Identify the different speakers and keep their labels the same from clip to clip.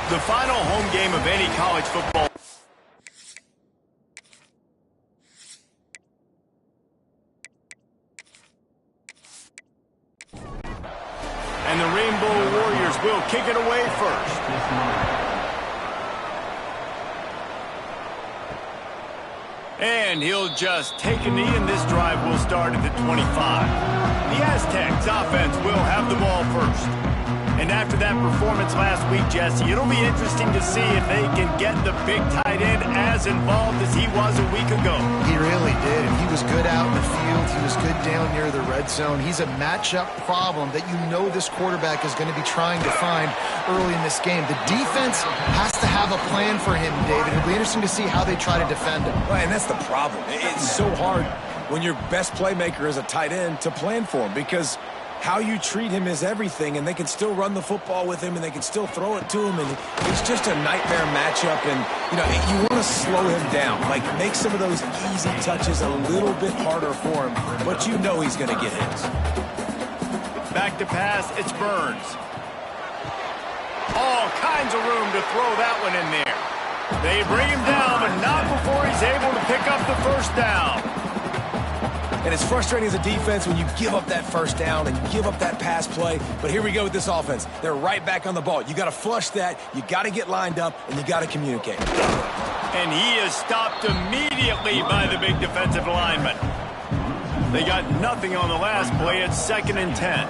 Speaker 1: The final home game of any college football. And the Rainbow Warriors will kick it away first. And he'll just take a knee, and this drive will start at the 25. The Aztecs offense will have the ball first. And after that performance last week, Jesse, it'll be interesting to see if they can get the big tight end as involved as he was a week ago.
Speaker 2: He really did, and he was good out in the field. He was good down near the red zone. He's a matchup problem that you know this quarterback is going to be trying to find early in this game. The defense has to have a plan for him, David. It'll be interesting to see how they try to defend him.
Speaker 3: Well, and that's the problem. It's so hard when your best playmaker is a tight end to plan for him, because how you treat him is everything, and they can still run the football with him, and they can still throw it to him, and it's just a nightmare matchup. And, you know, you want to slow him down, like make some of those easy touches a little bit harder for him, but you know he's going to get hits.
Speaker 1: Back to pass, it's Burns. All kinds of room to throw that one in there. They bring him down, but not before he's able to pick up the first down.
Speaker 3: And it's frustrating as a defense when you give up that first down and you give up that pass play. But here we go with this offense. They're right back on the ball. You got to flush that. You got to get lined up, and you got to communicate.
Speaker 1: And he is stopped immediately by the big defensive lineman. They got nothing on the last play. It's 2nd and 10.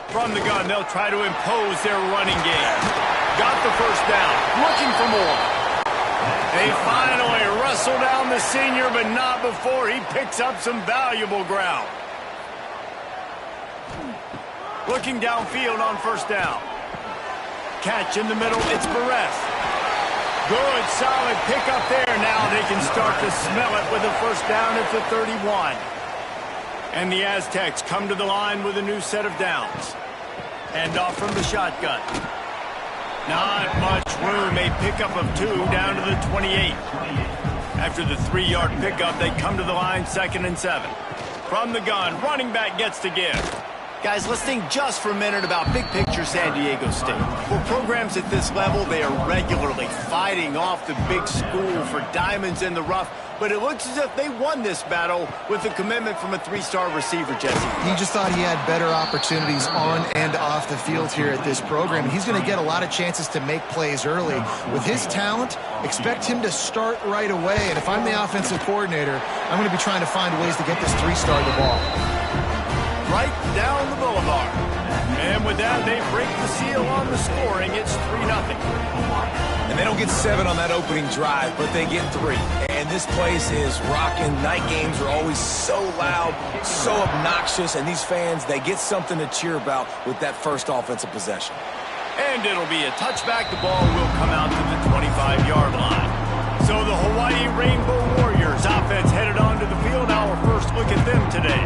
Speaker 1: From the gun, they'll try to impose their running game. Got the first down. Looking for more. They finally wrestle down the senior, but not before he picks up some valuable ground. Looking downfield on first down. Catch in the middle, it's Perez. Good, solid pickup there. Now they can start to smell it with a first down at the 31. And the Aztecs come to the line with a new set of downs. Hand off from the shotgun. Not much room, a pickup of 2 down to the 28. After the 3-yard pickup, they come to the line 2nd and 7. From the gun, running back gets to give.
Speaker 4: Guys, let's think just for a minute about big picture San Diego State.
Speaker 1: For programs at this level, they are regularly fighting off the big school for diamonds in the rough. But it looks as if they won this battle with the commitment from a 3-star receiver, Jesse.
Speaker 2: He just thought he had better opportunities on and off the field here at this program. And he's going to get a lot of chances to make plays early. With his talent, expect him to start right away. And if I'm the offensive coordinator, I'm going to be trying to find ways to get this 3-star the ball.
Speaker 1: Right down the boulevard. And with that, they break the seal on the scoring. It's 3-0.
Speaker 3: And they don't get 7 on that opening drive, but they get 3. And this place is rocking. Night games are always so loud, so obnoxious, and these fans, they get something to cheer about with that first offensive possession.
Speaker 1: And it'll be a touchback. The ball will come out to the 25-yard line. So the Hawaii Rainbow Warriors offense headed onto the field. Our first look at them today.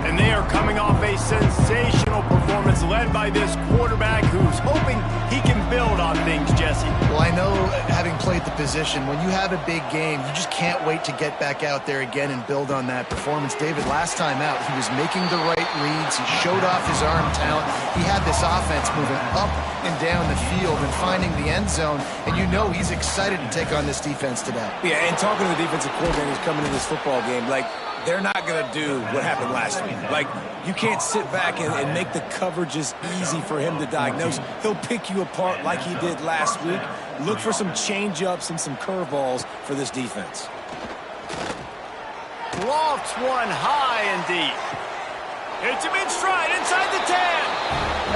Speaker 1: And they are coming off a sensational performance led by this quarterback who's hoping he can build on things, Jesse.
Speaker 2: Well, I know, having played the position, when you have a big game, you just can't wait to get back out there again and build on that performance. David, last time out, he was making the right reads. He showed off his arm talent. He had this offense moving up and down the field and finding the end zone. And you know he's excited to take on this defense today.
Speaker 3: Yeah, and talking to the defensive coordinator who's coming in this football game, like, they're not going to do what happened last week. Like, you can't sit back and make the coverages easy for him to diagnose. He'll pick you apart like he did last week. Look for some change-ups and some curveballs for this defense.
Speaker 1: Lofts one high and deep. Hits him in stride inside the 10.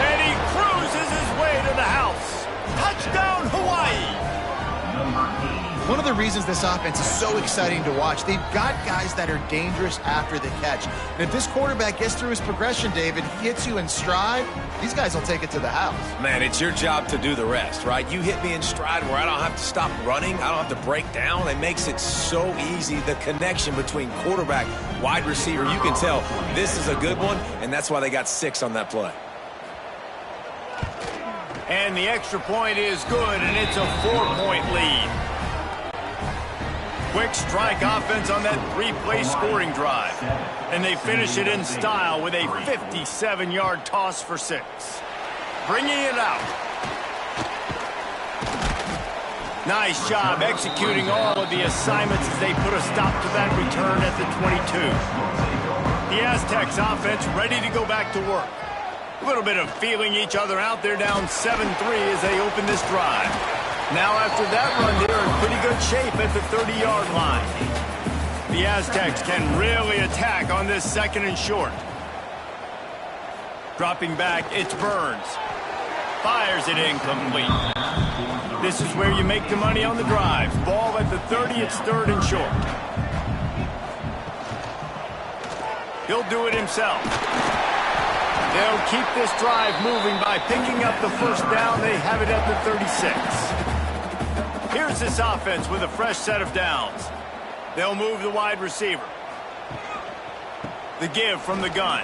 Speaker 1: And he cruises his way to the house. Touchdown, Hawaii.
Speaker 2: One of the reasons this offense is so exciting to watch, they've got guys that are dangerous after the catch. And if this quarterback gets through his progression, David, hits you in stride, these guys will take it to the house.
Speaker 3: Man, it's your job to do the rest, right? You hit me in stride where I don't have to stop running. I don't have to break down. It makes it so easy, the connection between quarterback, wide receiver. You can tell this is a good one, and that's why they got 6 on that play.
Speaker 1: And the extra point is good, and it's a 4-point lead. Quick strike offense on that 3-play scoring drive. And they finish it in style with a 57-yard toss for 6. bringing it out. Nice job executing all of the assignments as they put a stop to that return at the 22. The Aztecs offense ready to go back to work. A little bit of feeling each other out. They're down 7-3 as they open this drive. Now after that run, they're in pretty good shape at the 30-yard line. The Aztecs can really attack on this 2nd and short. Dropping back, it's Burns. Fires it incomplete. This is where you make the money on the drive. Ball at the 30, it's 3rd and short. He'll do it himself. They'll keep this drive moving by picking up the first down. They have it at the 36. Here's this offense with a fresh set of downs. They'll move the wide receiver. The give from the gun.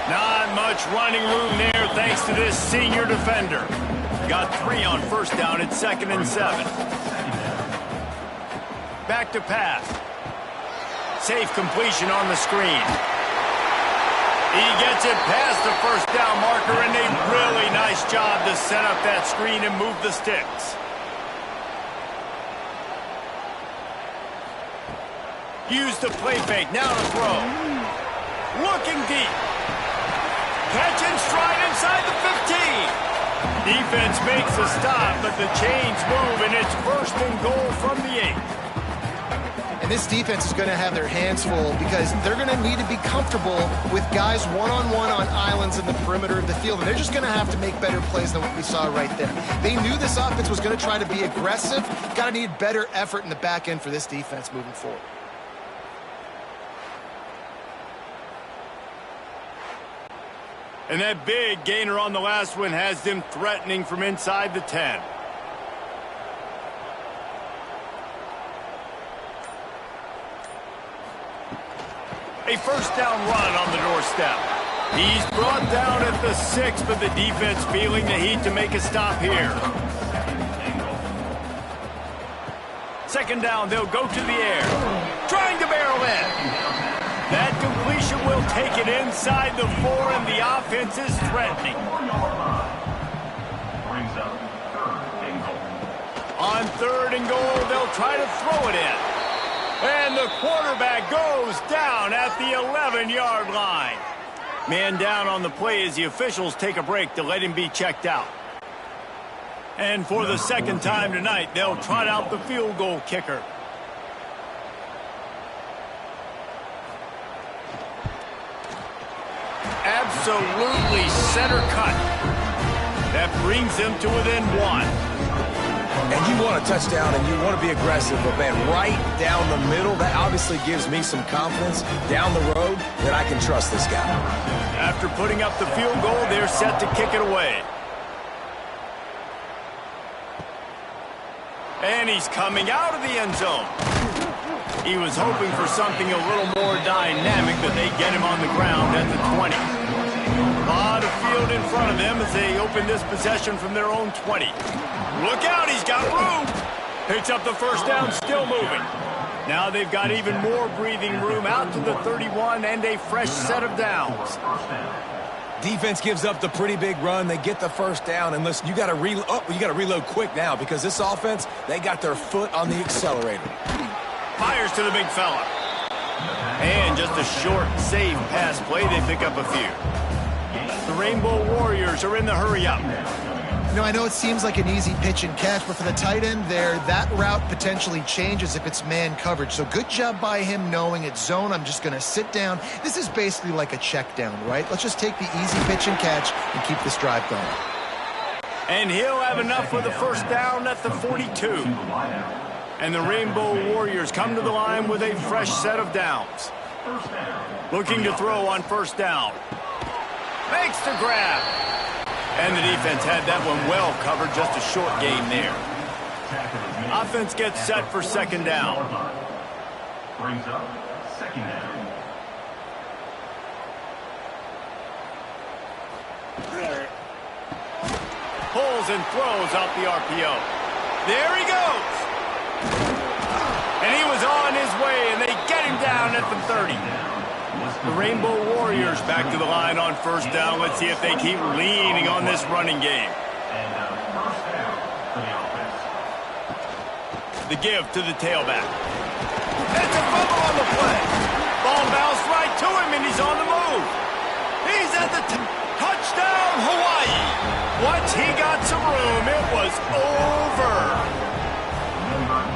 Speaker 1: Not much running room there thanks to this senior defender. Got 3 on first down at 2nd and 7. Back to pass. Safe completion on the screen. He gets it past the first down marker, and a really nice job to set up that screen and move the sticks. Use the play fake, now to throw. Looking deep. Catch in stride inside the 15. Defense makes a stop, but the chains move, and it's 1st and goal from the 8.
Speaker 2: And this defense is going to have their hands full because they're going to need to be comfortable with guys one-on-one on islands in the perimeter of the field. And they're just going to have to make better plays than what we saw right there. They knew this offense was going to try to be aggressive. Got to need better effort in the back end for this defense moving forward.
Speaker 1: And that big gainer on the last one has them threatening from inside the 10. A first down run on the doorstep. He's brought down at the 6, but the defense feeling the heat to make a stop here. 2nd down, they'll go to the air. Trying to barrel in. That completion will take it inside the 4, and the offense is threatening. On 3rd and goal, they'll try to throw it in. And the quarterback goes down at the 11-yard line. Man down on the play as the officials take a break to let him be checked out. And for the 2nd time tonight, they'll trot out the field goal kicker. Absolutely center cut. That brings them to within 1.
Speaker 3: And you want a touchdown and you want to be aggressive, but man, right down the middle, that obviously gives me some confidence down the road that I can trust this guy.
Speaker 1: After putting up the field goal, they're set to kick it away. And he's coming out of the end zone. He was hoping for something a little more dynamic, but they get him on the ground at the 20. A lot of field in front of them as they open this possession from their own 20. Look out, he's got room. Picks up the first down, still moving. Now they've got even more breathing room out to the 31 and a fresh set of downs.
Speaker 3: Defense gives up the pretty big run. They get the first down, and listen, you got to reload quick now because this offense, they got their foot on the accelerator.
Speaker 1: Fires to the big fella. And just a short, safe pass play. They pick up a few. The Rainbow Warriors are in the hurry-up.
Speaker 2: You know, I know it seems like an easy pitch and catch, but for the tight end there, that route potentially changes if it's man coverage. So good job by him knowing it's zone. I'm just going to sit down. This is basically like a check down, right? Let's just take the easy pitch and catch and keep this drive going.
Speaker 1: And he'll have enough for the first down at the 42. And the Rainbow Warriors come to the line with a fresh set of downs. Looking to throw on first down. Makes the grab. And the defense had that one well covered, just a short gain there. Offense gets set for 2nd down.
Speaker 5: Brings up 2nd down.
Speaker 1: Pulls and throws out the RPO. There he goes. And he was on his way, and they get him down at the 30. The Rainbow Warriors back to the line on first down. Let's see if they keep leaning on this running game.
Speaker 5: And first down for the offense.
Speaker 1: The give to the tailback. It's a fumble on the play. Ball bounced right to him, and he's on the move. He's at the touchdown, Hawaii. Once he got some room, it was over.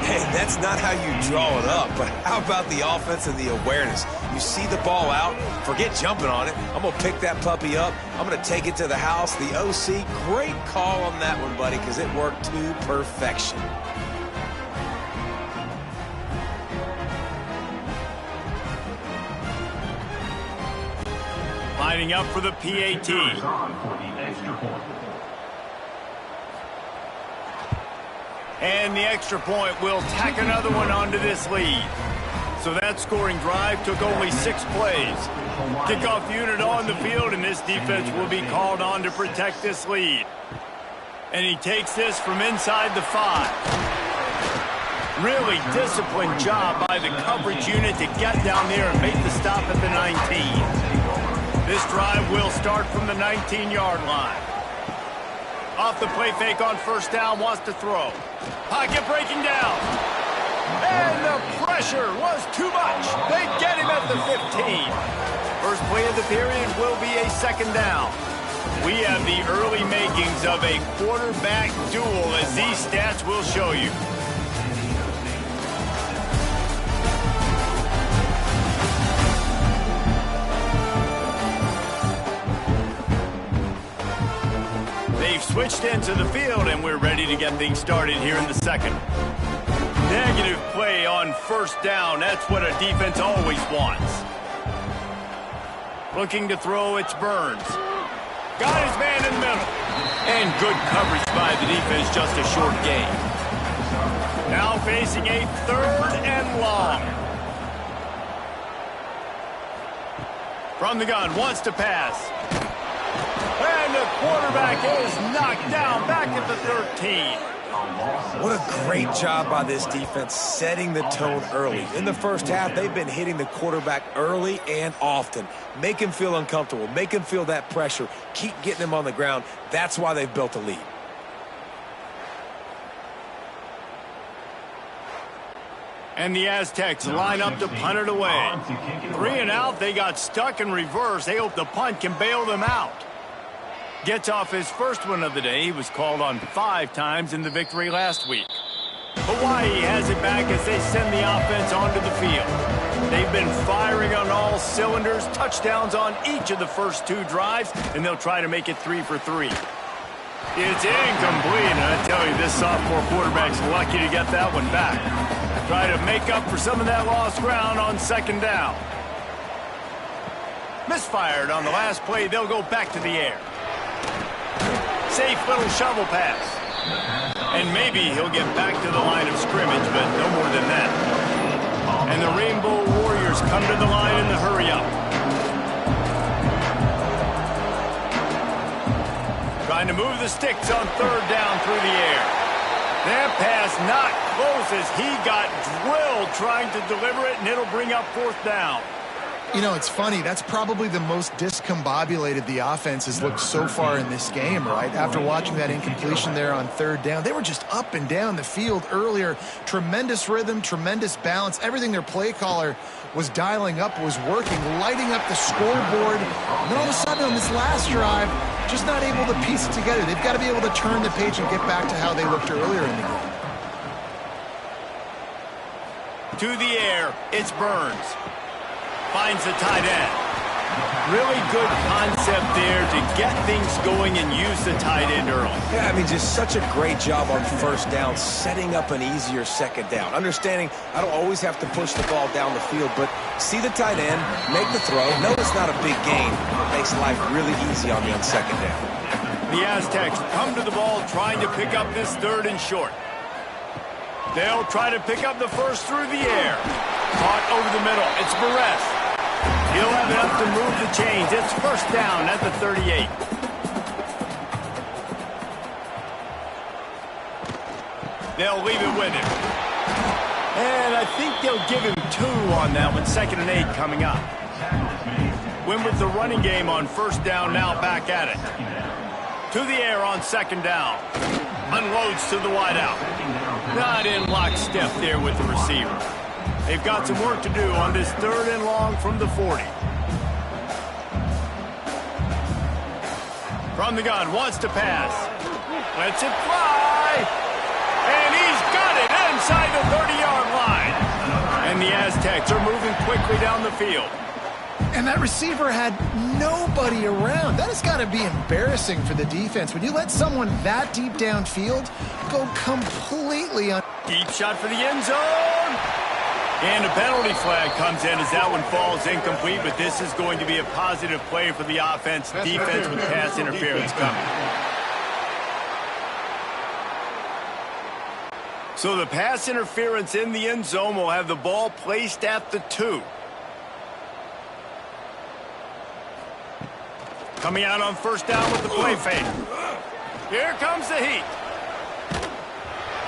Speaker 3: Hey, that's not how you draw it up, but how about the offense and the awareness? You see the ball out, forget jumping on it. I'm going to pick that puppy up. I'm going to take it to the house. The OC, great call on that one, buddy, because it worked to perfection.
Speaker 1: Lining up for the PAT.
Speaker 5: On for the extra point.
Speaker 1: And the extra point will tack another one onto this lead. So that scoring drive took only 6 plays. Kickoff unit on the field, and this defense will be called on to protect this lead. And he takes this from inside the 5. Really disciplined job by the coverage unit to get down there and make the stop at the 19. This drive will start from the 19-yard line. Off the play fake on first down, wants to throw. Pocket breaking down. And the pressure was too much. They get him at the 15. First play of the period will be a second down. We have the early makings of a quarterback duel, as these stats will show you. They've switched into the field, and we're ready to get things started here in the second. Negative play on first down. That's what a defense always wants. Looking to throw, it's Burns. Got his man in the middle. And good coverage by the defense, just a short gain. Now facing a third and long. From the gun, wants to pass. And the quarterback is knocked down back at the 13.
Speaker 3: What a great job by this defense setting the tone early. In the first half, they've been hitting the quarterback early and often. Make him feel uncomfortable. Make him feel that pressure. Keep getting him on the ground. That's why they've built a lead.
Speaker 1: And the Aztecs line up to punt it away. 3 and out, they got stuck in reverse. They hope the punt can bail them out. Gets off his first one of the day. He was called on 5 times in the victory last week. Hawaii has it back as they send the offense onto the field. They've been firing on all cylinders, touchdowns on each of the first 2 drives, and they'll try to make it 3 for 3. It's incomplete, and I tell you, this sophomore quarterback's lucky to get that one back. Try to make up for some of that lost ground on second down. Misfired on the last play. They'll go back to the air. Safe little shovel pass. And maybe he'll get back to the line of scrimmage, but no more than that. And the Rainbow Warriors come to the line in the hurry-up. Trying to move the sticks on third down through the air. That pass not close as he got drilled trying to deliver it, and it'll bring up fourth down.
Speaker 2: You know, it's funny. That's probably the most discombobulated the offense has looked so far in this game, right? After watching that incompletion there on third down, they were just up and down the field earlier. Tremendous rhythm, tremendous balance. Everything their play caller was dialing up was working, lighting up the scoreboard. And then all of a sudden on this last drive, just not able to piece it together. They've got to be able to turn the page and get back to how they looked earlier in the game.
Speaker 1: To the air, it's Burns. Finds the tight end. Really good concept there to get things going and use the tight end early.
Speaker 3: Yeah, I mean, just such a great job on first down, setting up an easier second down. Understanding I don't always have to push the ball down the field, but see the tight end, make the throw. No, it's not a big gain. It makes life really easy on me on second down.
Speaker 1: The Aztecs come to the ball trying to pick up this third and short. They'll try to pick up the first through the air. Caught over the middle. It's Barres. He'll have enough to move the chains. It's first down at the 38. They'll leave it with him. And I think they'll give him 2 on that one. 2nd and 8 coming up. Win with the running game on first down, now back at it. To the air on second down. Unloads to the wideout. Not in lockstep there with the receiver. They've got some work to do on this 3rd and long from the 40. From the gun, wants to pass. Lets it fly. And he's got it inside the 30-yard line. And the Aztecs are moving quickly down the field.
Speaker 2: And that receiver had nobody around. That has got to be embarrassing for the defense. When you let someone that deep downfield go completely on.
Speaker 1: Deep shot for the end zone. And a penalty flag comes in as that one falls incomplete, but this is going to be a positive play for the offense. Defense with pass interference coming. So the pass interference in the end zone will have the ball placed at the 2. Coming out on first down with the play fake. Here comes the heat.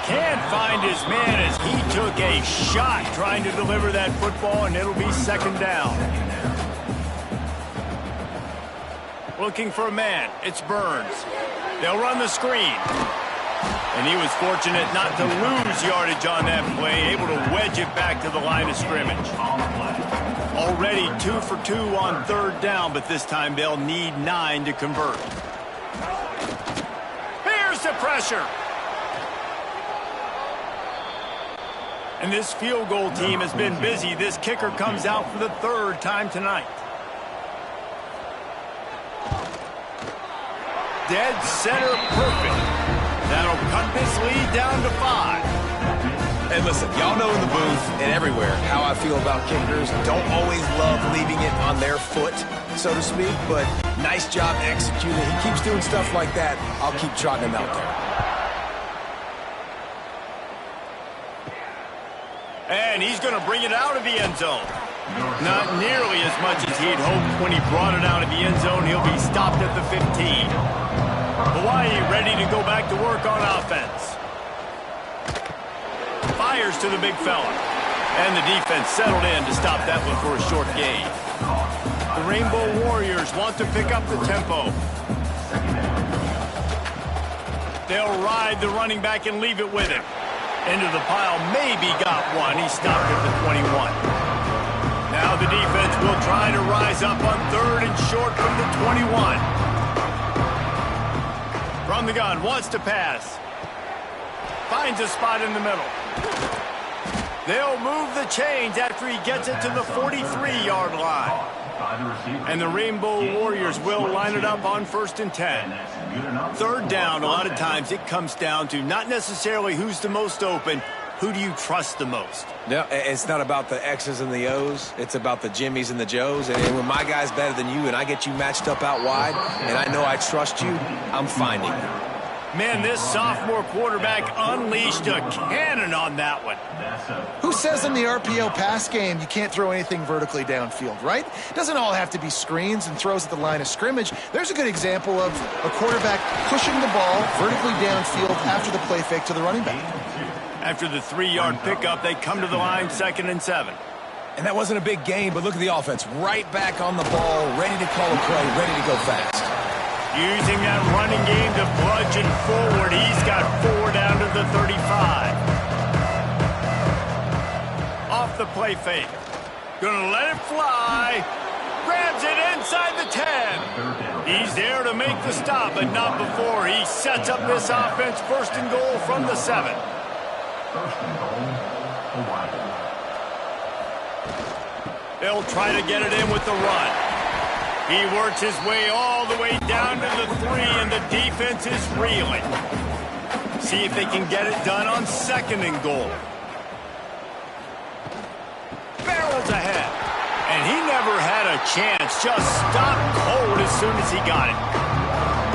Speaker 1: Can't find his man as he took a shot trying to deliver that football, and it'll be second down. Looking for a man. It's Burns. They'll run the screen. And he was fortunate not to lose yardage on that play, able to wedge it back to the line of scrimmage. Already 2 for 2 on third down, but this time they'll need 9 to convert. Here's the pressure. And this field goal team has been busy. This kicker comes out for the 3rd time tonight. Dead center perfect. That'll cut this lead down to 5.
Speaker 3: And listen, y'all know in the booth and everywhere how I feel about kickers. Don't always love leaving it on their foot, so to speak, but nice job executing. He keeps doing stuff like that. I'll keep trotting him out there.
Speaker 1: And he's going to bring it out of the end zone. Not nearly as much as he'd hoped when he brought it out of the end zone. He'll be stopped at the 15. Hawaii ready to go back to work on offense. Fires to the big fella. And the defense settled in to stop that one for a short gain. The Rainbow Warriors want to pick up the tempo. They'll ride the running back and leave it with him. Into the pile, maybe got one. He stopped at the 21. Now the defense will try to rise up on 3rd and short from the 21. From the gun, wants to pass. Finds a spot in the middle. They'll move the chains after he gets it to the 43-yard line. And the Rainbow Warriors will line it up on 1st and 10. 3rd down, a lot of times it comes down to not necessarily who's the most open, who do you trust the most?
Speaker 3: No, it's not about the X's and the O's. It's about the Jimmys and the Joes. And when my guy's better than you and I get you matched up out wide and I know I trust you, I'm finding you.
Speaker 1: Man, this sophomore quarterback unleashed a cannon on that one.
Speaker 2: Who says in the RPO pass game you can't throw anything vertically downfield, right? Doesn't all have to be screens and throws at the line of scrimmage. There's a good example of a quarterback pushing the ball vertically downfield after the play fake to the running back.
Speaker 1: After the 3-yard pickup, they come to the line 2nd and 7.
Speaker 3: And that wasn't a big gain, but look at the offense. Right back on the ball, ready to call a play, ready to go fast.
Speaker 1: Using that running game to bludgeon forward. He's got 4 down to the 35. Off the play fake. Gonna let it fly. Grabs it inside the 10. He's there to make the stop, but not before. He sets up this offense 1st and goal from the 7.
Speaker 5: 1st and goal, Hawaii.
Speaker 1: They'll try to get it in with the run. He works his way all the way down to the 3, and the defense is reeling. See if they can get it done on 2nd and goal. Barrels ahead. And he never had a chance. Just stopped cold as soon as he got it.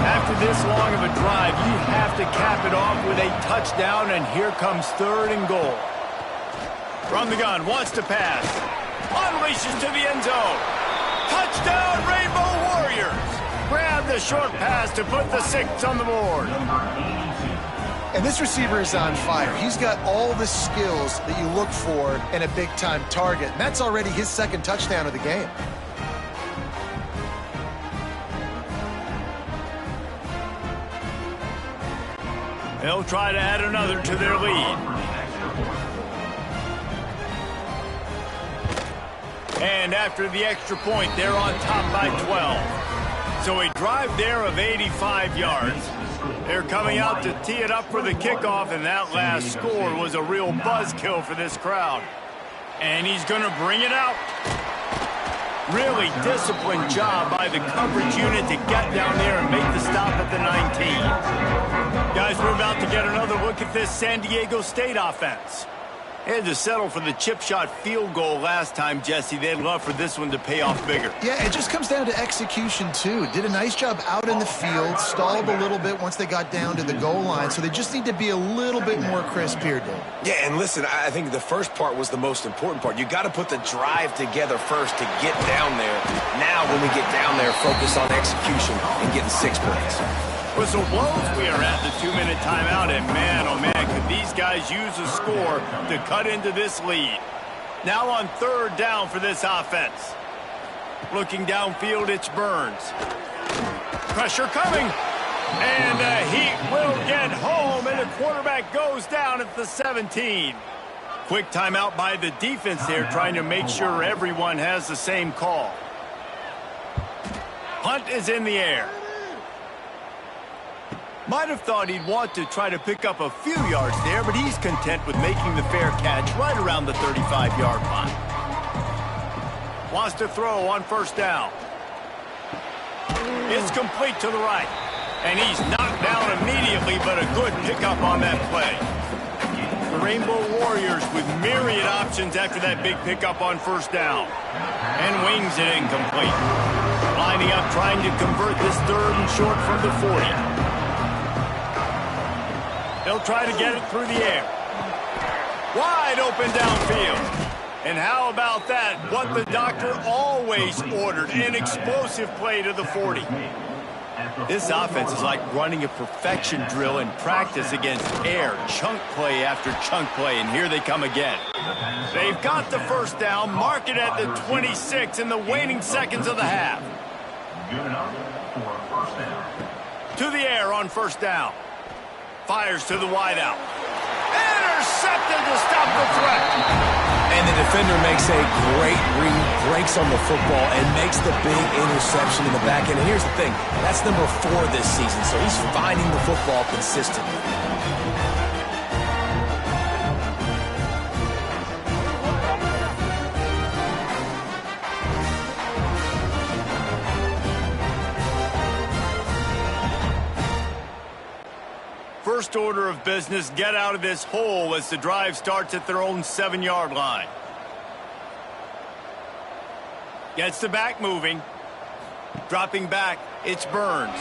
Speaker 1: After this long of a drive, you have to cap it off with a touchdown, and here comes 3rd and goal. From the gun, wants to pass. Unleashes to the end zone. Touchdown, Rainbow Warriors! Grab the short pass to put the 6 on the board.
Speaker 2: And this receiver is on fire. He's got all the skills that you look for in a big-time target. And that's already his 2nd touchdown of the game.
Speaker 1: They'll try to add another to their lead. And after the extra point, they're on top by 12. So a drive there of 85 yards. They're coming out to tee it up for the kickoff, and that last score was a real buzzkill for this crowd. And he's going to bring it out. Really disciplined job by the coverage unit to get down there and make the stop at the 19. Guys, we're about to get another look at this San Diego State offense. They had to settle for the chip shot field goal last time, Jesse. They'd love for this one to pay off bigger.
Speaker 2: Yeah, it just comes down to execution, too. Did a nice job out in the field, stalled a little bit once they got down to the goal line, so they just need to be a little bit more crisp here, Dave.
Speaker 3: Yeah, and listen, I think the first part was the most important part. You got to put the drive together first to get down there. Now, when we get down there, focus on execution and getting 6 points.
Speaker 1: Whistle blows, we are at the 2-minute timeout, and man, oh man, could these guys use a score to cut into this lead. Now on 3rd down for this offense. Looking downfield, it's Burns. Pressure coming, and he will get home, and the quarterback goes down at the 17. Quick timeout by the defense there, trying to make sure everyone has the same call. Punt is in the air. Might have thought he'd want to try to pick up a few yards there, but he's content with making the fair catch right around the 35-yard line. Wants to throw on 1st down. It's complete to the right. And he's knocked down immediately, but a good pickup on that play. The Rainbow Warriors with myriad options after that big pickup on 1st down. And wings it incomplete. Lining up, trying to convert this 3rd and short from the 40. They'll try to get it through the air. Wide open downfield. And how about that? What the doctor always ordered, an explosive play to the 40. This offense is like running a perfection drill in practice against air. Chunk play after chunk play, and here they come again. They've got the 1st down, mark it at the 26 in the waning seconds of the half.
Speaker 5: Good enough for 1st down.
Speaker 1: To the air on 1st down. Fires to the wideout. Intercepted to stop the threat.
Speaker 3: And the defender makes a great read, breaks on the football, and makes the big interception in the back end. And here's the thing, that's number 4 this season, so he's finding the football consistently.
Speaker 1: First order of business, get out of this hole as the drive starts at their own 7-yard line. Gets the back moving. Dropping back, it's Burns.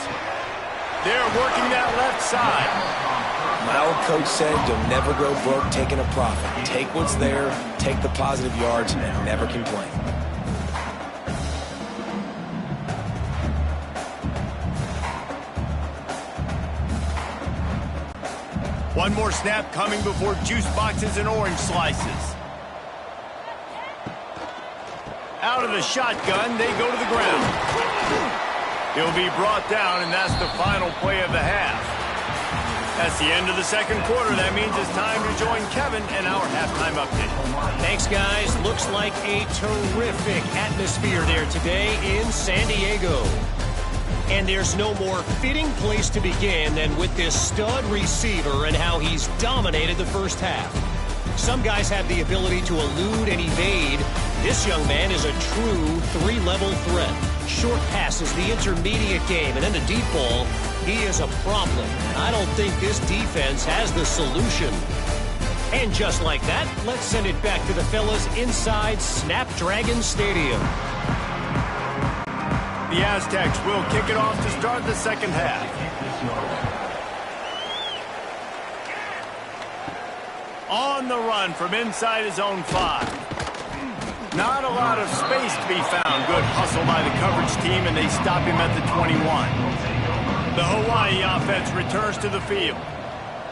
Speaker 1: They're working that left side.
Speaker 3: My old coach said, you'll never go broke taking a profit. Take what's there, take the positive yards, and never complain.
Speaker 1: One more snap coming before juice boxes and orange slices. Out of the shotgun, they go to the ground. He'll be brought down, and that's the final play of the half. That's the end of the 2nd quarter. That means it's time to join Kevin and our halftime update.
Speaker 6: Thanks, guys. Looks like a terrific atmosphere there today in San Diego. And there's no more fitting place to begin than with this stud receiver and how he's dominated the 1st half. Some guys have the ability to elude and evade. This young man is a true 3-level threat. Short passes, the intermediate game, and then the deep ball, he is a problem. I don't think this defense has the solution. And just like that, let's send it back to the fellas inside Snapdragon Stadium.
Speaker 1: The Aztecs will kick it off to start the 2nd half. On the run from inside his own 5. Not a lot of space to be found. Good hustle by the coverage team, and they stop him at the 21. The Hawaii offense returns to the field.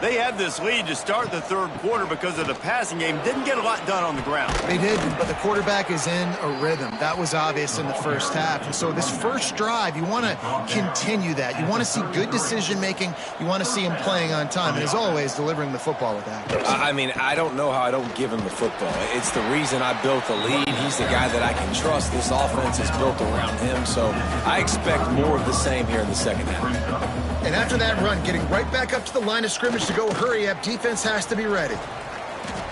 Speaker 1: They had this lead to start the third quarter because of the passing game. Didn't get a lot done on the ground.
Speaker 2: They did, but the quarterback is in a rhythm. That was obvious in the first half. And so this first drive, you want to continue that. You want to see good decision-making. You want to see him playing on time. And as always, delivering the football with accuracy.
Speaker 3: I mean, I don't know how I don't give him the football. It's the reason I built the lead. He's the guy that I can trust. This offense is built around him. So I expect more of the same here in the second half.
Speaker 2: And after that run, getting right back up to the line of scrimmage to go hurry up, defense has to be ready.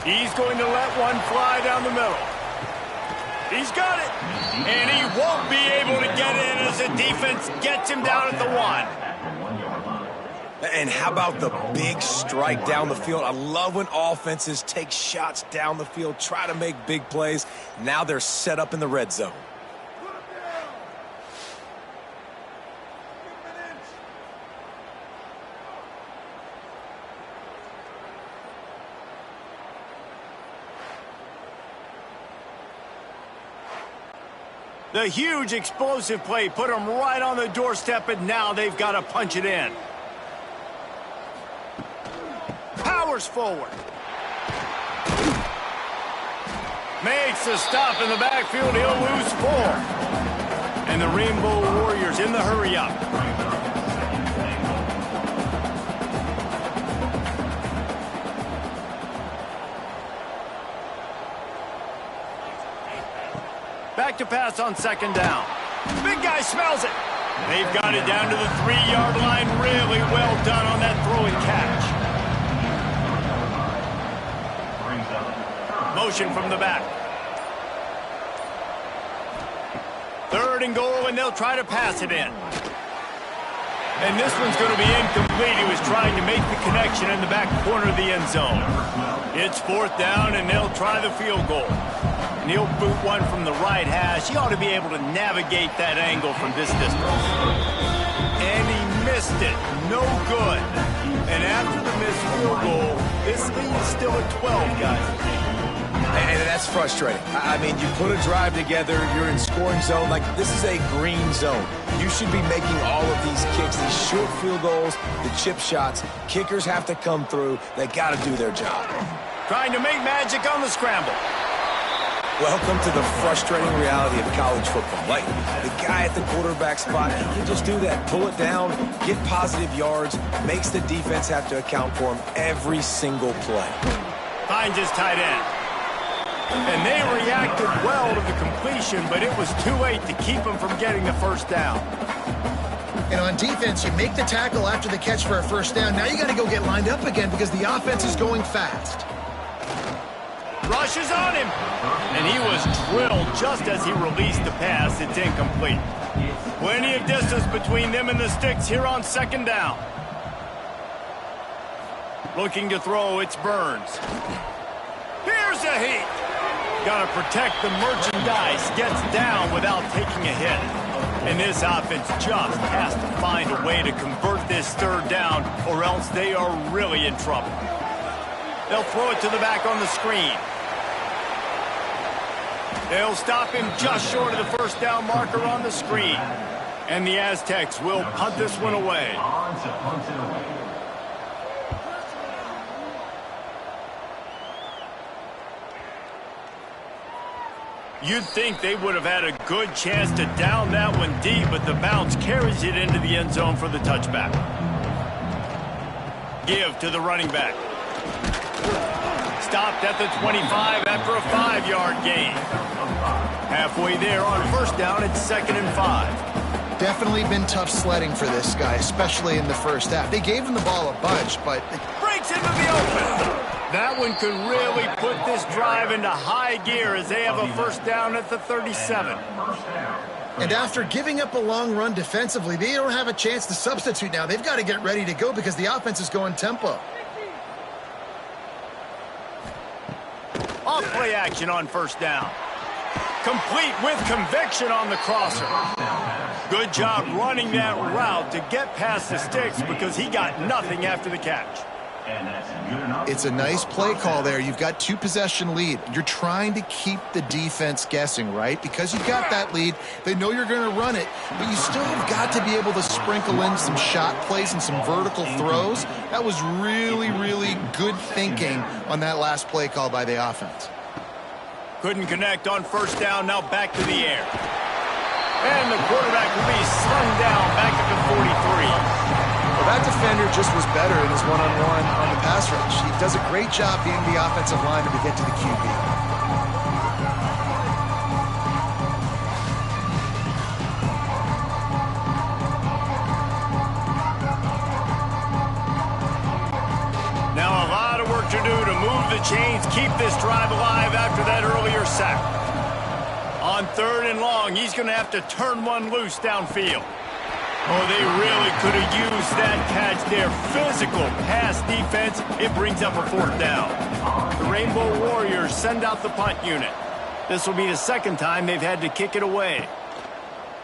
Speaker 1: He's going to let one fly down the middle. He's got it. And he won't be able to get in as the defense gets him down at the 1.
Speaker 3: And how about the big strike down the field? I love when offenses take shots down the field, try to make big plays. Now they're set up in the red zone.
Speaker 1: The huge explosive play put them right on the doorstep, and now they've got to punch it in. Powers forward. Makes a stop in the backfield. He'll lose 4. And the Rainbow Warriors in the hurry-up. Back to pass on second down. Big guy smells it. They've got it down to the 3-yard line. Really well done on that throw and catch. Motion from the back. 3rd and goal, and they'll try to pass it in. And this one's going to be incomplete. He was trying to make the connection in the back corner of the end zone. It's 4th down, and they'll try the field goal. And he'll boot one from the right hash. He ought to be able to navigate that angle from this distance. And he missed it. No good. And after the missed field goal, this lead is still at 12, guys.
Speaker 3: And that's frustrating. I mean, you put a drive together, you're in scoring zone. Like, this is a green zone. You should be making all of these kicks, these short field goals, the chip shots. Kickers have to come through. They got to do their job.
Speaker 1: Trying to make magic on the scramble.
Speaker 3: Welcome to the frustrating reality of college football. Like, the guy at the quarterback spot, he can just do that. Pull it down, get positive yards, makes the defense have to account for him every single play.
Speaker 1: Finds his tight end. And they reacted well to the completion, but it was too late to keep him from getting the first down.
Speaker 2: And on defense, you make the tackle after the catch for a first down. Now you got to go get lined up again because the offense is going fast.
Speaker 1: Rushes on him. And he was drilled just as he released the pass. It's incomplete. Plenty of distance between them and the sticks here on second down. Looking to throw, it's Burns. Here's a heat. Got to protect the merchandise. Gets down without taking a hit. And this offense just has to find a way to convert this 3rd down, or else they are really in trouble. They'll throw it to the back on the screen. They'll stop him just short of the first down marker on the screen. And the Aztecs will punt this one away. You'd think they would have had a good chance to down that one deep, but the bounce carries it into the end zone for the touchback. Give to the running back. Stopped at the 25 after a 5-yard gain. Halfway there on first down, it's 2nd and 5.
Speaker 2: Definitely been tough sledding for this guy, especially in the first half. They gave him the ball a bunch, but...
Speaker 1: Breaks into the open. That one could really put this drive into high gear as they have a first down at the 37.
Speaker 2: And after giving up a long run defensively, they don't have a chance to substitute now. They've got to get ready to go because the offense is going tempo.
Speaker 1: Off play action on first down. Complete with conviction on the crosser. Good job running that route to get past the sticks because he got nothing after the catch.
Speaker 5: And that's good enough.
Speaker 2: It's a nice play call there. You've got 2-possession lead. You're trying to keep the defense guessing, right? Because you've got that lead, they know you're going to run it, but you still have got to be able to sprinkle in some shot plays and some vertical throws. That was really, really good thinking on that last play call by the offense.
Speaker 1: Couldn't connect on first down, now back to the air. And the quarterback will be slung down back at the 43.
Speaker 2: Well, that defender just was better in his one-on-one on the pass rush. He does a great job being the offensive lineman to get to the QB.
Speaker 1: Now a lot of work to do to move the chains, keep this drive alive after that earlier sack. On 3rd and long, he's going to have to turn one loose downfield. Oh, they really could have used that catch there. Physical pass defense. It brings up a 4th down. The Rainbow Warriors send out the punt unit. This will be the 2nd time they've had to kick it away.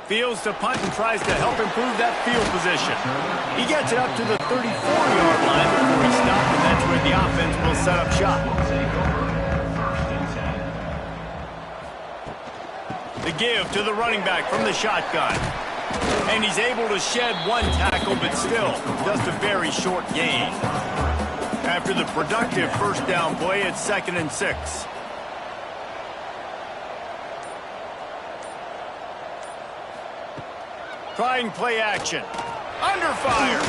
Speaker 1: Fields to punt and tries to help improve that field position. He gets it up to the 34-yard line before he stops, and that's where the offense will set up shop. The give to the running back from the shotgun. And he's able to shed one tackle, but still just a very short gain. After the productive 1st down play, it's 2nd and 6. Trying play action. Under fire.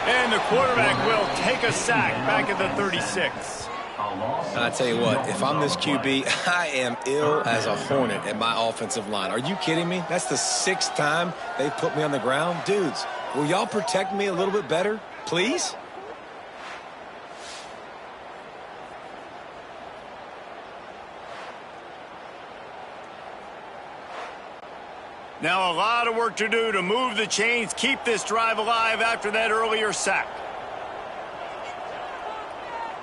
Speaker 1: And the quarterback will take a sack back at the 36.
Speaker 3: I tell you what, if I'm this QB, I am ill as a hornet at my offensive line. Are you kidding me? That's the 6th time they've put me on the ground. Dudes, will y'all protect me a little bit better, please?
Speaker 1: Now a lot of work to do to move the chains, keep this drive alive after that earlier sack.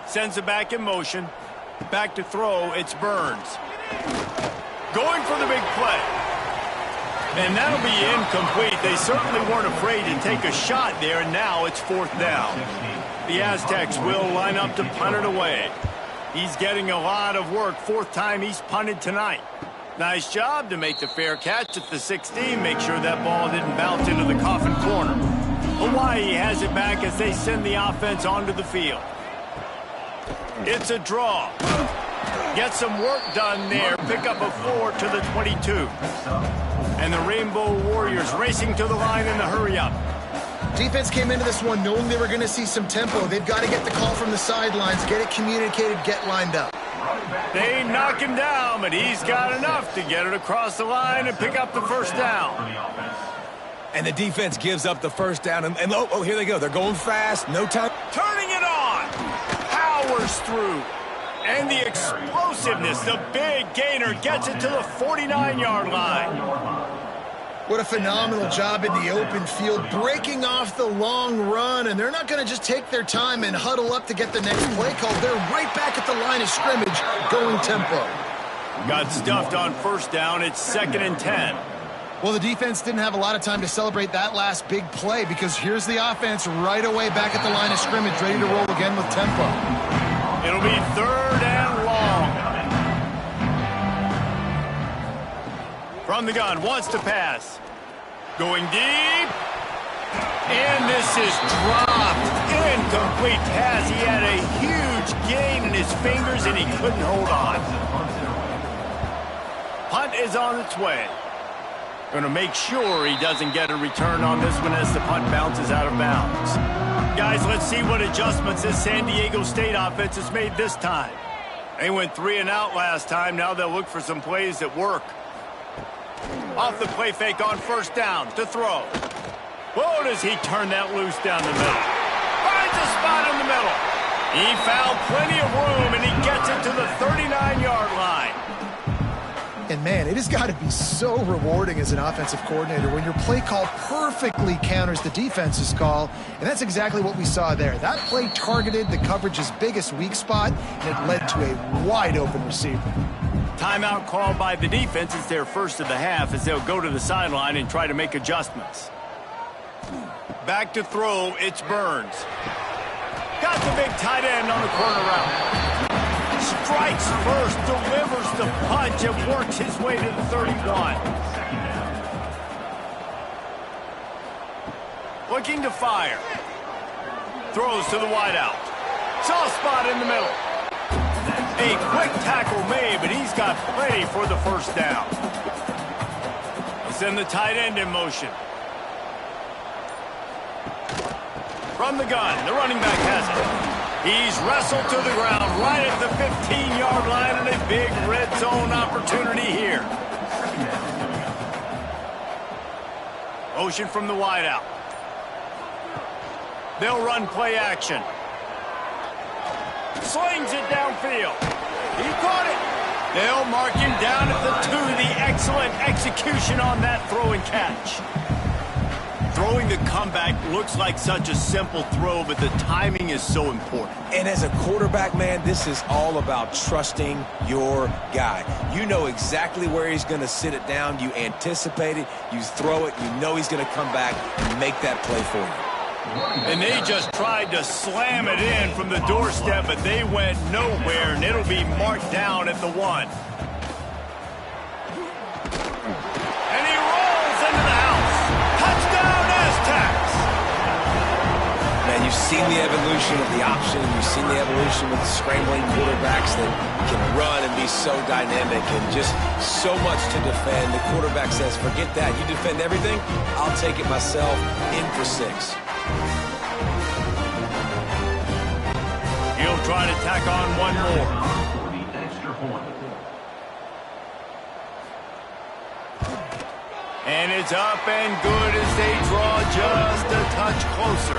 Speaker 1: Sends it back in motion. Back to throw, it's Burns. Going for the big play. And that'll be incomplete. They certainly weren't afraid to take a shot there, and now it's 4th down. The Aztecs will line up to punt it away. He's getting a lot of work. 4th time he's punted tonight. Nice job to make the fair catch at the 16. Make sure that ball didn't bounce into the coffin corner. Hawaii has it back as they send the offense onto the field. It's a draw. Get some work done there. Pick up a 4 to the 22. And the Rainbow Warriors racing to the line in the hurry-up.
Speaker 2: Defense came into this one knowing they were going to see some tempo. They've got to get the call from the sidelines, get it communicated, get lined up.
Speaker 1: They knock him down, but he's got enough to get it across the line and pick up the 1st down.
Speaker 3: And the defense gives up the 1st down. And oh, here they go. They're going fast. No time.
Speaker 1: Turning it on. Powers through. And the explosiveness, the big gainer gets it to the 49-yard line.
Speaker 2: What a phenomenal job in the open field, breaking off the long run, and they're not going to just take their time and huddle up to get the next play call. They're right back at the line of scrimmage, going tempo.
Speaker 1: Got stuffed on 1st down. It's 2nd and 10.
Speaker 2: Well, the defense didn't have a lot of time to celebrate that last big play because here's the offense right away back at the line of scrimmage, ready to roll again with tempo.
Speaker 1: It'll be 3rd and long. From the gun, wants to pass. Going deep. And this is dropped. Incomplete pass. He had a huge gain in his fingers and he couldn't hold on. Punt is on its way. Going to make sure he doesn't get a return on this one as the punt bounces out of bounds. Guys, let's see what adjustments this San Diego State offense has made this time. They went 3 and out last time. Now they'll look for some plays that work. Off the play fake on 1st down to throw. Whoa, does he turn that loose down the middle. Finds a spot in the middle. He found plenty of room, and he gets it to the 39-yard line.
Speaker 2: And, man, it has got to be so rewarding as an offensive coordinator when your play call perfectly counters the defense's call, and that's exactly what we saw there. That play targeted the coverage's biggest weak spot, and it led to a wide-open receiver.
Speaker 1: Timeout called by the defense. It's their first of the half as they'll go to the sideline and try to make adjustments. Back to throw, it's Burns. Got the big tight end on the corner route. Strikes first, delivers the punch, and works his way to the 31. Looking to fire. Throws to the wideout. Soft spot in the middle. A quick tackle made, but he's got plenty for the first down. He'll send the tight end in motion. From the gun, the running back has it. He's wrestled to the ground right at the 15-yard line, and a big red zone opportunity here. Motion from the wideout. They'll run play action. Slings it downfield. He caught it. They'll mark him down at the 2. The excellent execution on that throw and catch. Throwing the comeback looks like such a simple throw, but the timing is so important.
Speaker 3: And as a quarterback, man, this is all about trusting your guy. You know exactly where he's going to sit it down. You anticipate it. You throw it. You know he's going to come back and make that play for you.
Speaker 1: And they just tried to slam it in from the doorstep, but they went nowhere, and it'll be marked down at the 1. And he rolls into the house. Touchdown, Aztecs!
Speaker 3: Man, you've seen the evolution of the option. You've seen the evolution with scrambling quarterbacks that can run and be so dynamic and just so much to defend. The quarterback says, forget that. You defend everything, I'll take it myself. In for 6.
Speaker 1: He'll try to tack on one more.
Speaker 5: For the extra point.
Speaker 1: And it's up and good as they draw just a touch closer.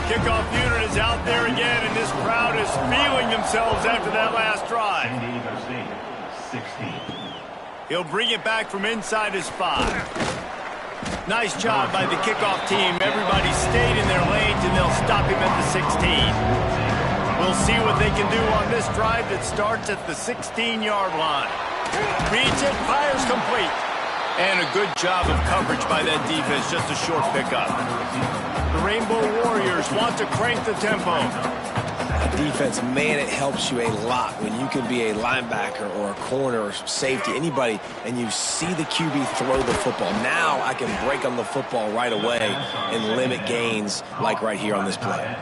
Speaker 1: Kickoff unit is out there again, and this crowd is feeling themselves after that last drive.
Speaker 5: San Diego State, 16.
Speaker 1: He'll bring it back from inside his 5. Nice job by the kickoff team. Everybody stayed in their lanes, and they'll stop him at the 16. We'll see what they can do on this drive that starts at the 16-yard line. Reads it, fires complete. And a good job of coverage by that defense, just a short pickup. The Rainbow Warriors want to crank the tempo.
Speaker 3: Defense, man, it helps you a lot when you can be a linebacker or a corner or safety, anybody, and you see the QB throw the football. Now I can break on the football right away and limit gains like right here on this play.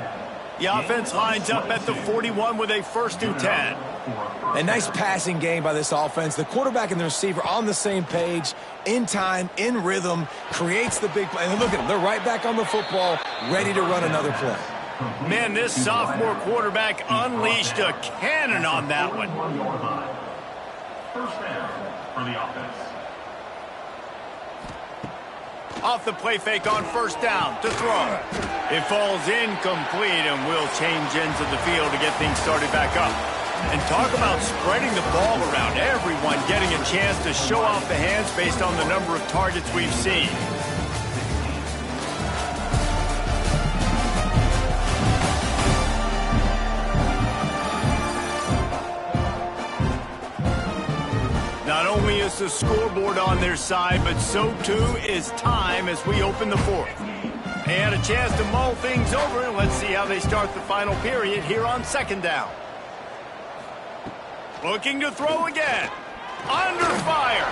Speaker 1: The offense lines up at the 41 with a 1st and 10.
Speaker 3: A nice passing game by this offense. The quarterback and the receiver on the same page, in time, in rhythm, creates the big play. And look at them. They're right back on the football, ready to run another play.
Speaker 1: Man, this sophomore quarterback unleashed a cannon on that one.
Speaker 5: First down for the offense.
Speaker 1: Off the play fake on 1st down to throw. It falls incomplete, and will change ends of the field to get things started back up. And talk about spreading the ball around. Everyone getting a chance to show off the hands based on the number of targets we've seen. Not only is the scoreboard on their side, but so too is time as we open the 4th. They had a chance to mull things over, and let's see how they start the final period here on 2nd down. Looking to throw again. Under fire.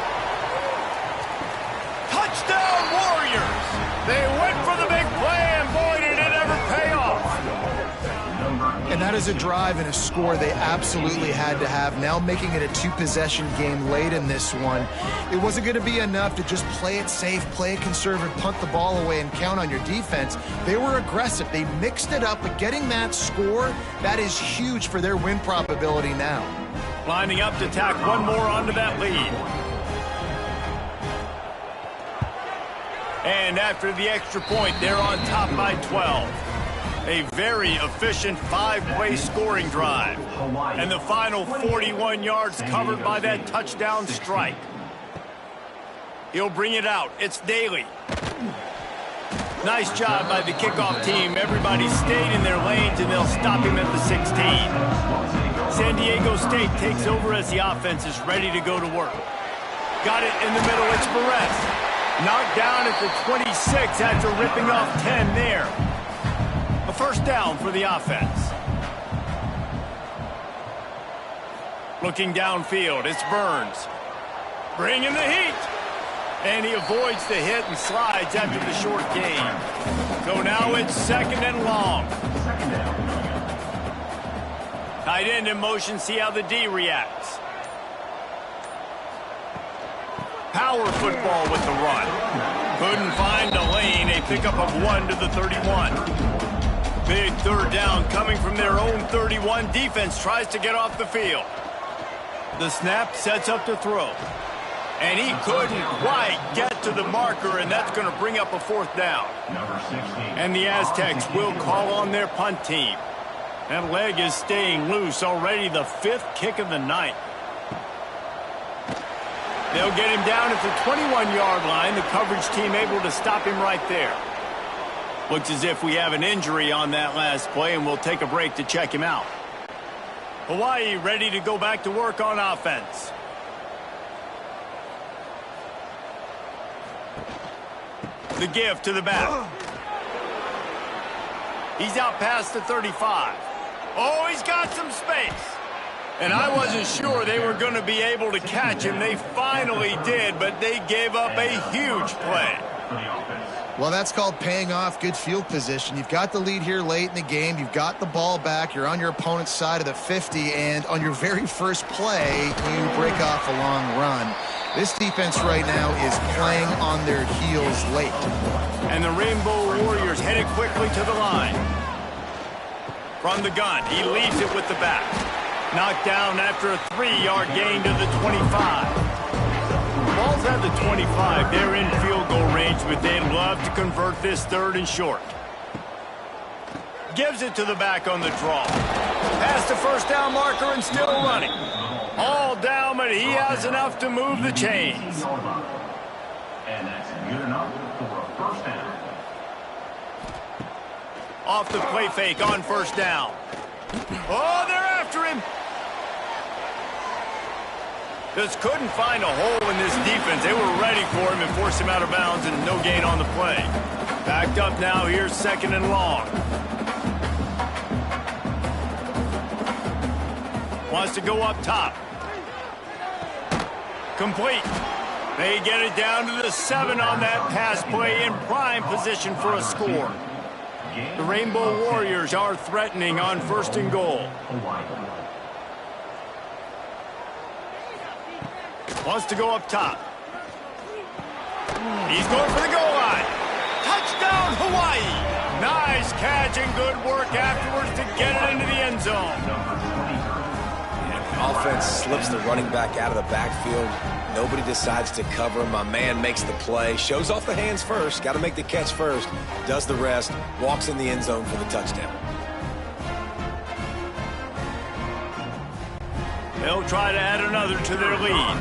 Speaker 1: Touchdown, Warriors! They went for the big play, and boy, did it ever pay off.
Speaker 2: And that is a drive and a score they absolutely had to have. Now making it a 2-possession game late in this one. It wasn't going to be enough to just play it safe, play it conservative, punt the ball away, and count on your defense. They were aggressive. They mixed it up, but getting that score, that is huge for their win probability now.
Speaker 1: Lining up to tack one more onto that lead. And after the extra point, they're on top by 12. A very efficient 5-play scoring drive. And the final 41 yards covered by that touchdown strike. He'll bring it out. It's Daly. Nice job by the kickoff team. Everybody stayed in their lanes, and they'll stop him at the 16. San Diego State takes over as the offense is ready to go to work. Got it in the middle. It's Perez. Knocked down at the 26 after ripping off 10 there. A 1st down for the offense. Looking downfield, it's Burns. Bringing the heat. And he avoids the hit and slides after the short gain. So now it's 2nd and long. Tight end in motion, see how the D reacts. Power football with the run. Couldn't find a lane, a pickup of 1 to the 31. Big 3rd down coming from their own 31. Defense tries to get off the field. The snap sets up to throw. And he couldn't quite get to the marker, and that's going to bring up a 4th down. And the Aztecs will call on their punt team. That leg is staying loose, already the 5th kick of the night. They'll get him down at the 21-yard line. The coverage team able to stop him right there. Looks as if we have an injury on that last play, and we'll take a break to check him out. Hawaii ready to go back to work on offense. The give to the back. He's out past the 35. Oh, he's got some space. And I wasn't sure they were going to be able to catch him. They finally did, but they gave up a huge play.
Speaker 2: Well, that's called paying off good field position. You've got the lead here late in the game. You've got the ball back. You're on your opponent's side of the 50, and on your very first play, you break off a long run. This defense right now is playing on their heels late.
Speaker 1: And the Rainbow Warriors headed quickly to the line. From the gun, he leaves it with the back. Knocked down after a 3-yard gain to the 25. Ball's at the 25. They're in field goal range, but they'd love to convert this 3rd and short. Gives it to the back on the draw. Past the 1st down marker and still running. All down, but he has enough to move the chains.
Speaker 5: And that's good enough for a 1st down.
Speaker 1: Off the play fake on 1st down. Oh, they're after him. Just couldn't find a hole in this defense. They were ready for him and forced him out of bounds, and no gain on the play. Backed up now. Here's 2nd and long. Wants to go up top. Complete. They get it down to the 7 on that pass play, in prime position for a score. The Rainbow Warriors are threatening on 1st and goal. Wants to go up top. He's going for the goal line. Touchdown, Hawaii. Nice catch and good work afterwards to get it into the end zone.
Speaker 3: Offense slips the running back out of the backfield. Nobody decides to cover him. My man makes the play. Shows off the hands first. Got to make the catch first. Does the rest. Walks in the end zone for the touchdown.
Speaker 1: They'll try to add another to their lead.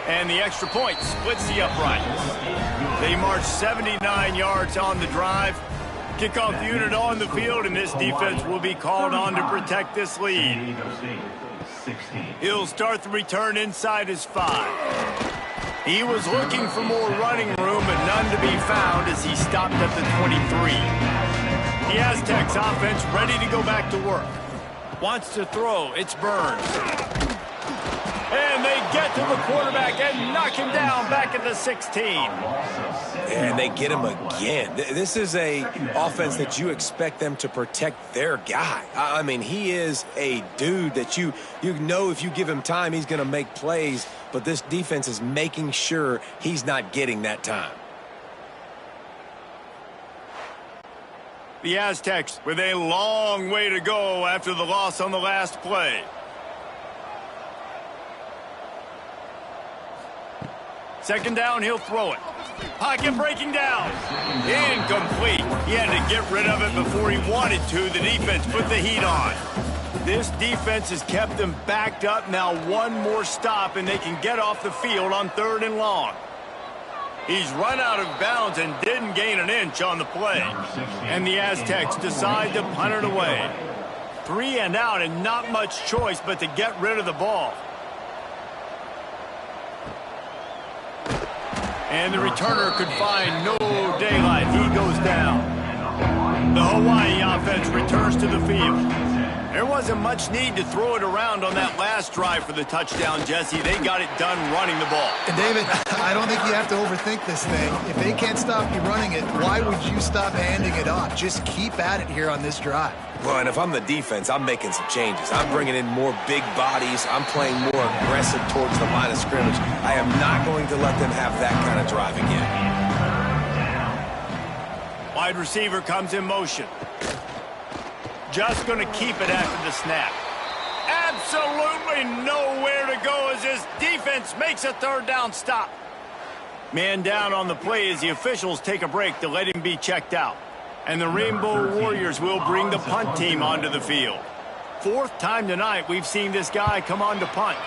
Speaker 1: And the extra point splits the uprights. They march 79 yards on the drive. Kickoff unit on the field, and this defense will be called on to protect this lead. He'll start the return inside his 5. He was looking for more running room, but none to be found as he stopped at the 23. The Aztecs offense ready to go back to work. Wants to throw. It's Burns. And they get to the quarterback and knock him down back at the 16.
Speaker 3: And they get him again. This is a offense that you expect them to protect their guy. I mean, he is a dude that you know if you give him time, he's going to make plays. But this defense is making sure he's not getting that time.
Speaker 1: The Aztecs with a long way to go after the loss on the last play. Second down, he'll throw it. Pocket breaking down. Incomplete. He had to get rid of it before he wanted to. The defense put the heat on. This defense has kept them backed up. Now one more stop, and they can get off the field on 3rd and long. He's run out of bounds and didn't gain an inch on the play. And the Aztecs decide to punt it away. 3 and out, and not much choice but to get rid of the ball. And the returner could find no daylight. He goes down. The Hawaii offense returns to the field. There wasn't much need to throw it around on that last drive for the touchdown, Jesse. They got it done running the ball.
Speaker 2: And David, I don't think you have to overthink this thing. If they can't stop you running it, why would you stop handing it off? Just keep at it here on this drive.
Speaker 3: Well, and if I'm the defense, I'm making some changes. I'm bringing in more big bodies. I'm playing more aggressive towards the line of scrimmage. I am not going to let them have that kind of drive again.
Speaker 1: Wide receiver comes in motion. Just going to keep it after the snap. Absolutely nowhere to go as this defense makes a third down stop. Man down on the play as the officials take a break to let him be checked out. And the Rainbow Warriors will bring the punt team onto the field. Fourth time tonight we've seen this guy come on to punt.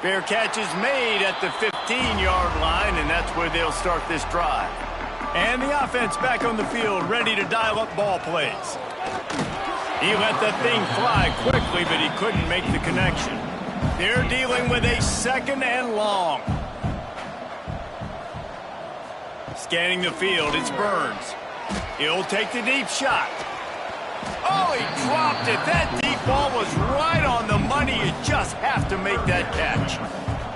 Speaker 1: Fair catch is made at the 15-yard line, and that's where they'll start this drive. And the offense back on the field, ready to dial up ball plays. He let that thing fly quickly, but he couldn't make the connection. They're dealing with a 2nd and long. Scanning the field, it's Burns. He'll take the deep shot. Oh, he dropped it. That deep ball was right on the money. You just have to make that catch.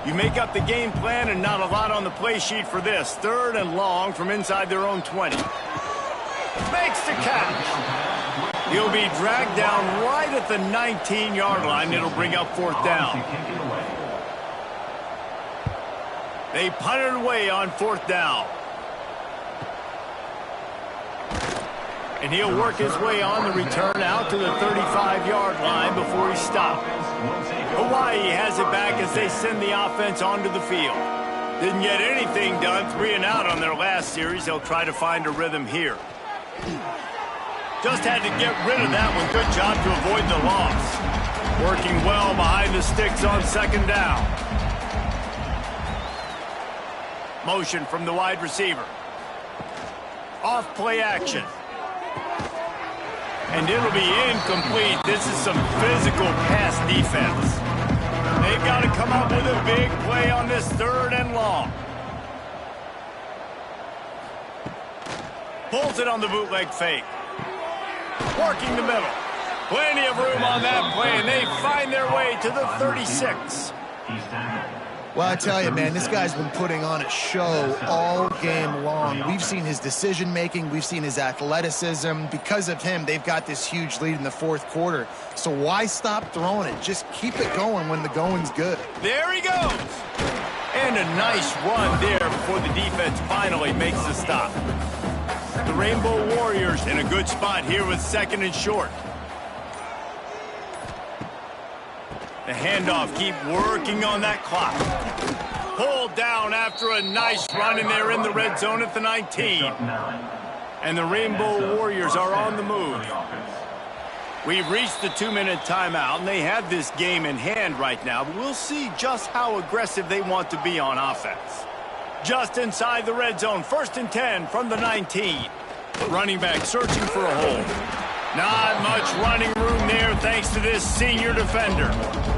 Speaker 1: You make up the game plan and not a lot on the play sheet for this. 3rd and long from inside their own 20. Makes the catch. He'll be dragged down right at the 19-yard line. It'll bring up 4th down. They punt it away on 4th down. And he'll work his way on the return out to the 35-yard line before he stopped. Hawaii has it back as they send the offense onto the field. Didn't get anything done, 3 and out on their last series. They'll try to find a rhythm here. Just had to get rid of that one. Good job to avoid the loss. Working well behind the sticks on 2nd down. Motion from the wide receiver. Off play action. And it'll be incomplete. This is some physical pass defense. They've got to come up with a big play on this 3rd and long. Pulls it on the bootleg fake. Working the middle. Plenty of room on that play, and they find their way to the 36.
Speaker 2: Well, I tell you, man, this guy's been putting on a show all game long. We've seen his decision-making. We've seen his athleticism. Because of him, they've got this huge lead in the 4th quarter. So why stop throwing it? Just keep it going when the going's good.
Speaker 1: There he goes. And a nice run there before the defense finally makes the stop. The Rainbow Warriors in a good spot here with 2nd and short. The handoff, keep working on that clock. Pulled down after a nice run, and they're in the red zone at the 19. And the Rainbow Warriors are on the move. We've reached the 2-minute timeout, and they have this game in hand right now, but we'll see just how aggressive they want to be on offense. Just inside the red zone, 1st and 10 from the 19. Running back searching for a hole. Not much running room there thanks to this senior defender.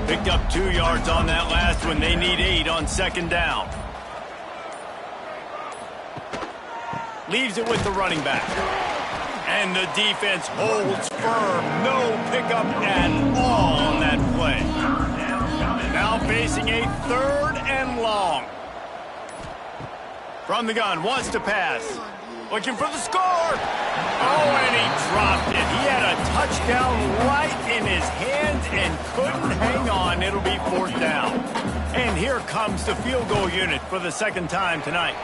Speaker 1: Picked up 2 yards on that last one. They need 8 on 2nd down. Leaves it with the running back. And the defense holds firm. No pickup at all on that play. Now facing a 3rd and long. From the gun, wants to pass. Looking for the score. Oh, and he dropped it. He had a touchdown right in his hands and couldn't hang on. It'll be 4th down. And here comes the field goal unit for the 2nd time tonight.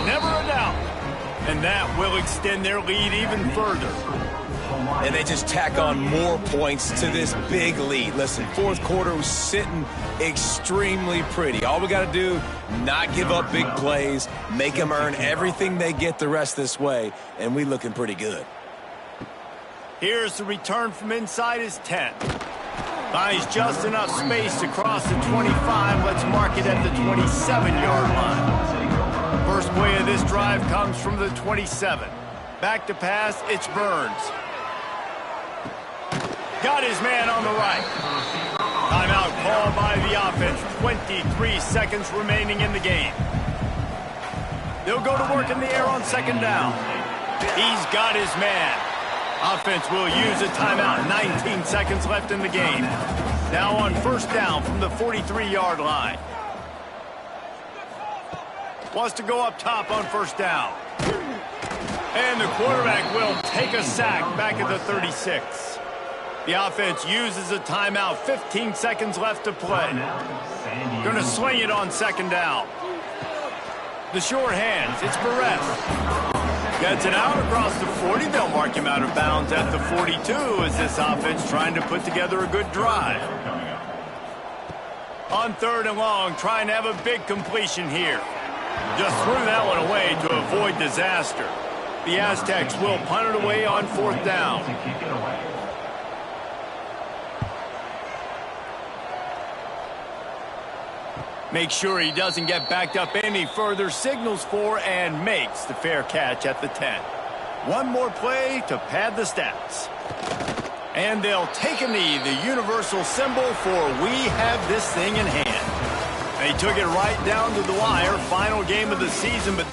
Speaker 1: Never a doubt. And that will extend their lead even further.
Speaker 3: And they just tack on more points to this big lead. Listen, 4th quarter was sitting extremely pretty. All we got to do, not give up big plays, make them earn everything they get the rest this way, and we looking pretty good.
Speaker 1: Here's the return from inside his 10. Finds just enough space to cross the 25. Let's mark it at the 27-yard line. First play of this drive comes from the 27. Back to pass, it's Burns. Got his man on the right. Timeout called by the offense. 23 seconds remaining in the game. They'll go to work in the air on 2nd down. He's got his man. Offense will use a timeout. 19 seconds left in the game. Now on first down from the 43-yard line. Wants to go up top on first down. And the quarterback will take a sack back at the 36. The offense uses a timeout. 15 seconds left to play. Going to sling it on second down. The short hands. It's Perez. Gets it out across the 40. They'll mark him out of bounds at the 42 as this offense trying to put together a good drive. On third and long, trying to have a big completion here. Just threw that one away to avoid disaster. The Aztecs will punt it away on fourth down. Make sure he doesn't get backed up any further. Signals for and makes the fair catch at the 10. One more play to pad the stats. And they'll take a knee, the universal symbol for we have this thing in hand. They took it right down to the wire. Final game of the season, but